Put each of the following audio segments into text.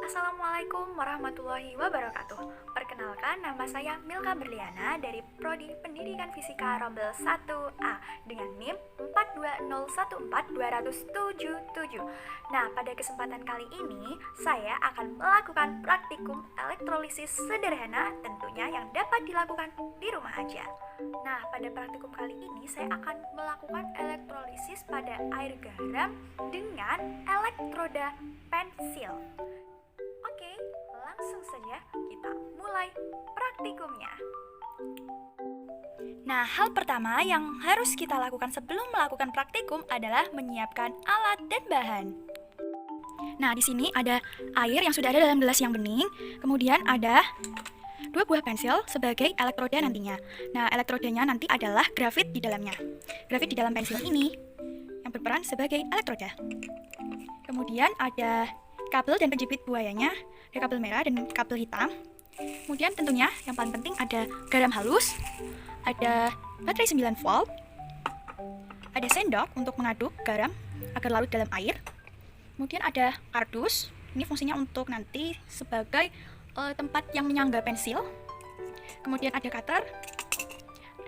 Assalamualaikum warahmatullahi wabarakatuh. Perkenalkan, nama saya Milka Berliana dari Prodi Pendidikan Fisika Rombel 1A dengan NIM 42014-277. Nah, pada kesempatan kali ini saya akan melakukan praktikum elektrolisis sederhana tentunya yang dapat dilakukan di rumah aja. Nah, pada praktikum kali ini saya akan melakukan elektrolisis pada air garam dengan elektroda pensil. Oke, langsung saja kita mulai praktikumnya. Nah, hal pertama yang harus kita lakukan sebelum melakukan praktikum adalah menyiapkan alat dan bahan. Nah, di sini ada air yang sudah ada dalam gelas yang bening, kemudian ada 2 buah pensil sebagai elektroda nantinya. Nah, elektrodanya nanti adalah grafit di dalamnya. Grafit di dalam pensil ini yang berperan sebagai elektroda. Kemudian ada kabel dan penjepit buayanya, ada kabel merah dan kabel hitam. Kemudian tentunya yang paling penting ada garam halus, ada baterai 9 volt, ada sendok untuk mengaduk garam agar larut dalam air. Kemudian ada kardus, ini fungsinya untuk nanti sebagai tempat yang menyangga pensil. Kemudian ada cutter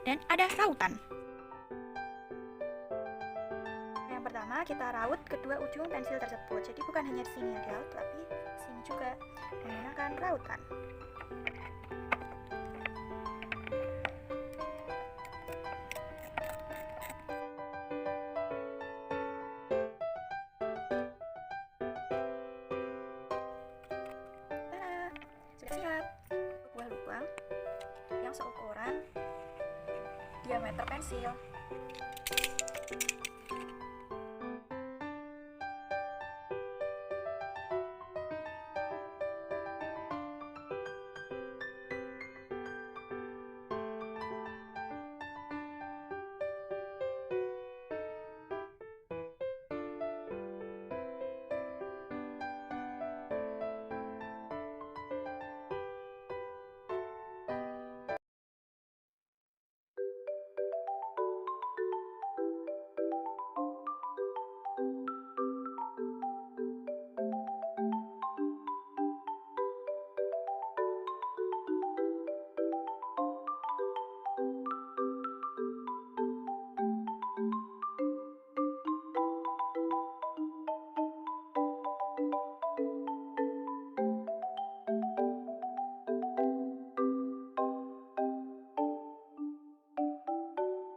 dan ada rautan. Pertama kita raut kedua ujung pensil tersebut. Jadi bukan hanya di sini ada raut, tapi di sini juga menggunakan rautan. Sudah siap buah lubang yang seukuran diameter pensil.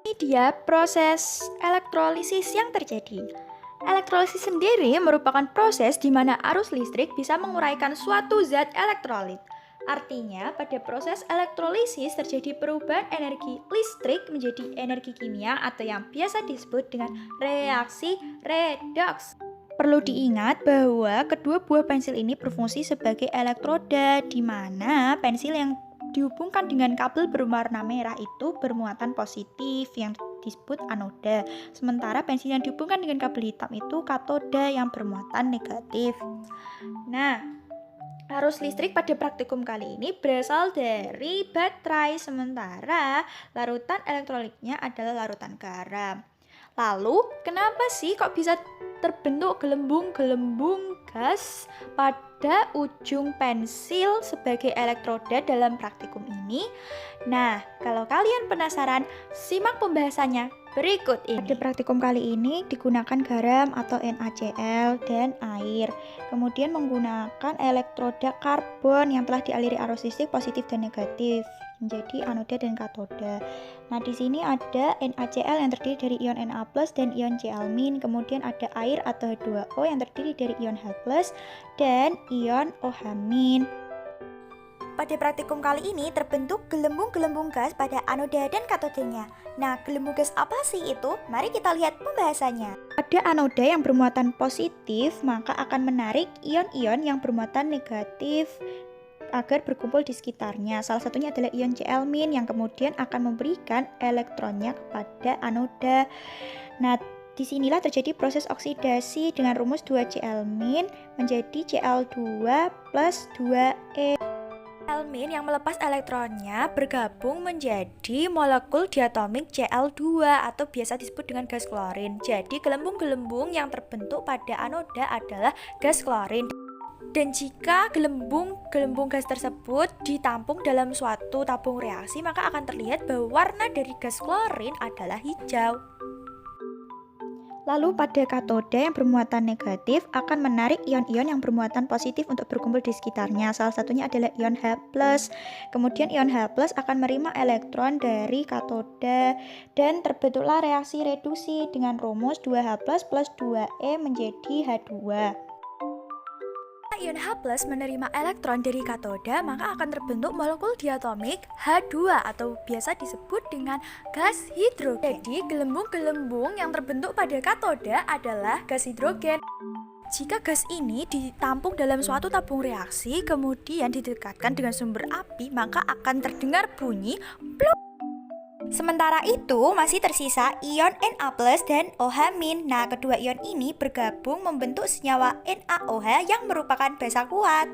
Ini dia proses elektrolisis yang terjadi. Elektrolisis sendiri merupakan proses di mana arus listrik bisa menguraikan suatu zat elektrolit. Artinya, pada proses elektrolisis terjadi perubahan energi listrik menjadi energi kimia atau yang biasa disebut dengan reaksi redoks. Perlu diingat bahwa kedua buah pensil ini berfungsi sebagai elektroda, di mana pensil yang dihubungkan dengan kabel berwarna merah itu bermuatan positif yang disebut anoda. Sementara pensil yang dihubungkan dengan kabel hitam itu katoda yang bermuatan negatif. Nah, arus listrik pada praktikum kali ini berasal dari baterai, sementara larutan elektrolitnya adalah larutan garam. Lalu, kenapa sih kok bisa terbentuk gelembung-gelembung gas pada ujung pensil sebagai elektroda dalam praktikum ini? Nah, kalau kalian penasaran, simak pembahasannya berikut ini. Pada praktikum kali ini digunakan garam atau NaCl dan air. Kemudian menggunakan elektroda karbon yang telah dialiri arus listrik positif dan negatif menjadi anoda dan katoda. Nah, di sini ada NaCl yang terdiri dari ion Na+ dan ion Cl-. Kemudian ada air atau H2O yang terdiri dari ion H+ dan ion OH-. Pada praktikum kali ini terbentuk gelembung-gelembung gas pada anoda dan katodanya. Nah, gelembung gas apa sih itu? Mari kita lihat pembahasannya. Pada anoda yang bermuatan positif, maka akan menarik ion-ion yang bermuatan negatif agar berkumpul di sekitarnya. Salah satunya adalah ion Cl- yang kemudian akan memberikan elektronnya kepada anoda. Nah, disinilah terjadi proses oksidasi dengan rumus 2Cl- menjadi Cl2 plus 2E. Cl- yang melepas elektronnya bergabung menjadi molekul diatomik Cl2 atau biasa disebut dengan gas klorin. Jadi gelembung-gelembung yang terbentuk pada anoda adalah gas klorin. Dan jika gelembung gas tersebut ditampung dalam suatu tabung reaksi, maka akan terlihat bahwa warna dari gas klorin adalah hijau. Lalu pada katoda yang bermuatan negatif akan menarik ion-ion yang bermuatan positif untuk berkumpul di sekitarnya. Salah satunya adalah ion H+. Kemudian ion H+ akan menerima elektron dari katoda dan terbentuklah reaksi reduksi dengan rumus 2H+ plus 2E menjadi H2. Ion H+ menerima elektron dari katoda, maka akan terbentuk molekul diatomik H2 atau biasa disebut dengan gas hidrogen. Jadi, gelembung-gelembung yang terbentuk pada katoda adalah gas hidrogen. Jika gas ini ditampung dalam suatu tabung reaksi, kemudian didekatkan dengan sumber api, maka akan terdengar bunyi pluk. Sementara itu, masih tersisa ion Na+ dan OH-. Nah, kedua ion ini bergabung membentuk senyawa NaOH yang merupakan basa kuat.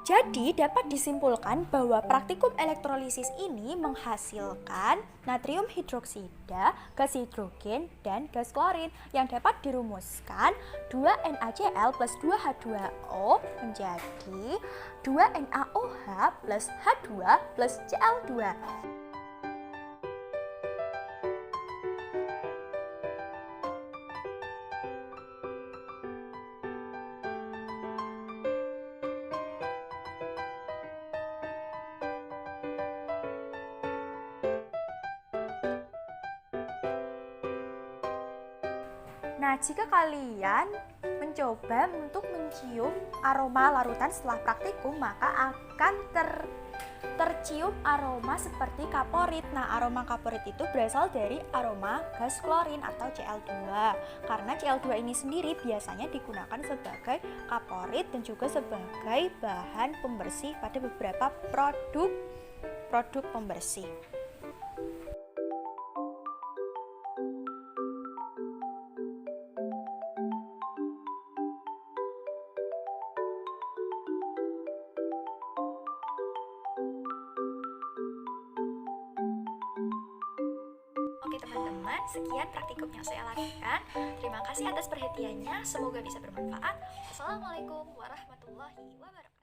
Jadi, dapat disimpulkan bahwa praktikum elektrolisis ini menghasilkan natrium hidroksida, gas hidrogen, dan gas klorin yang dapat dirumuskan 2NaCl plus 2H2O menjadi 2NaOH plus H2 plus Cl2. Nah, jika kalian mencoba untuk mencium aroma larutan setelah praktikum, maka akan tercium aroma seperti kaporit. Nah, aroma kaporit itu berasal dari aroma gas klorin atau Cl2. Karena Cl2 ini sendiri biasanya digunakan sebagai kaporit dan juga sebagai bahan pembersih pada beberapa produk pembersih. Oke teman-teman, sekian praktikum yang saya lakukan. Terima kasih atas perhatiannya, semoga bisa bermanfaat. Assalamualaikum warahmatullahi wabarakatuh.